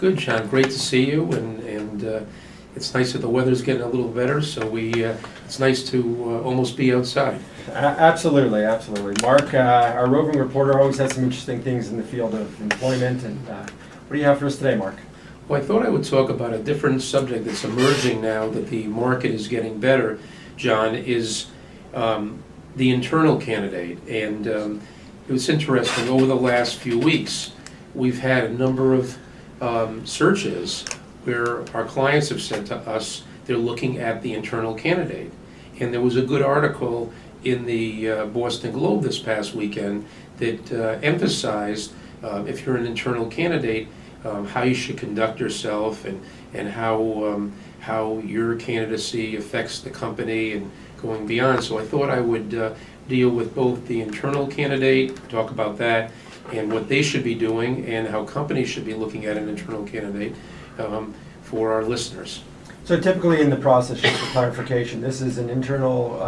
Good, John. Great to see you, and it's nice that the weather's getting a little better, so it's nice to almost be outside. Absolutely, absolutely. Mark, our roving reporter, always has some interesting things in the field of employment, and what do you have for us today, Mark? Well, I thought I would talk about a different subject that's emerging now that the market is getting better, John, is the internal candidate. And it was interesting, over the last few weeks, we've had a number of searches where our clients have said to us they're looking at the internal candidate. And there was a good article in the Boston Globe this past weekend that emphasized if you're an internal candidate, how you should conduct yourself and how your candidacy affects the company and going beyond. So I thought I would deal with both the internal candidate, talk about that, and what they should be doing, and how companies should be looking at an internal candidate for our listeners. So typically in the process, just for clarification, this is an internal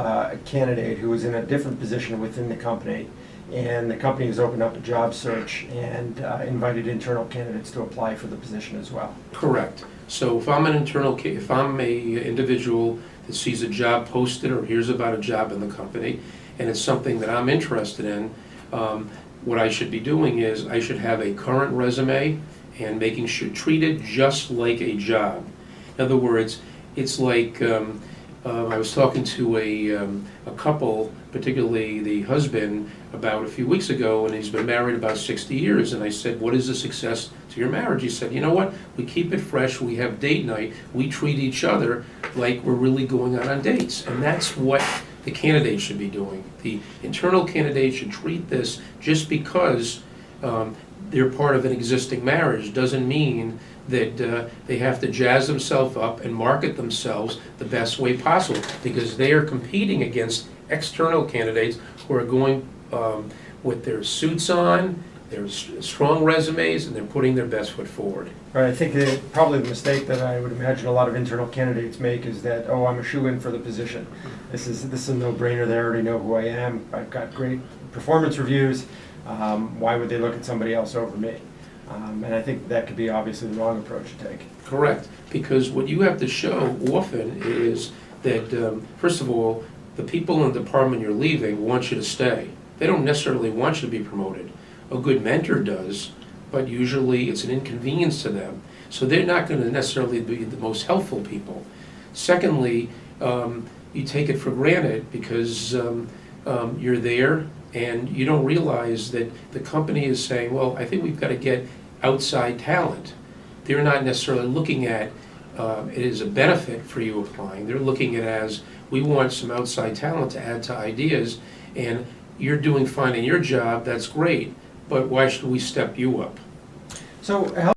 candidate who is in a different position within the company, and the company has opened up a job search and invited internal candidates to apply for the position as well. Correct. So if I'm if I'm a individual that sees a job posted or hears about a job in the company, and it's something that I'm interested in, what I should be doing is I should have a current resume and making sure treat it just like a job. In other words, it's like I was talking to a couple, particularly the husband, about a few weeks ago, and he's been married about 60 years, and I said, what is the success to your marriage? He said, you know what, we keep it fresh, we have date night, we treat each other like we're really going out on dates, and that's what the candidate should be doing. The internal candidate should treat this just because they're part of an existing marriage doesn't mean that they have to jazz themselves up and market themselves the best way possible, because they are competing against external candidates who are going with their suits on, their strong resumes, and they're putting their best foot forward. Right, I think probably the mistake that I would imagine a lot of internal candidates make is that, oh, I'm a shoo-in for the position. This is a no-brainer. They already know who I am. I've got great performance reviews. Why would they look at somebody else over me? And I think that could be obviously the wrong approach to take. Correct, because what you have to show often is that, first of all, the people in the department you're leaving want you to stay. They don't necessarily want you to be promoted. A good mentor does, but usually it's an inconvenience to them. So they're not going to necessarily be the most helpful people. Secondly, you take it for granted because you're there and you don't realize that the company is saying, well, I think we've got to get outside talent. They're not necessarily looking at it as a benefit for you applying. They're looking at it as, we want some outside talent to add to ideas, and you're doing fine in your job, that's great, but why should we step you up? So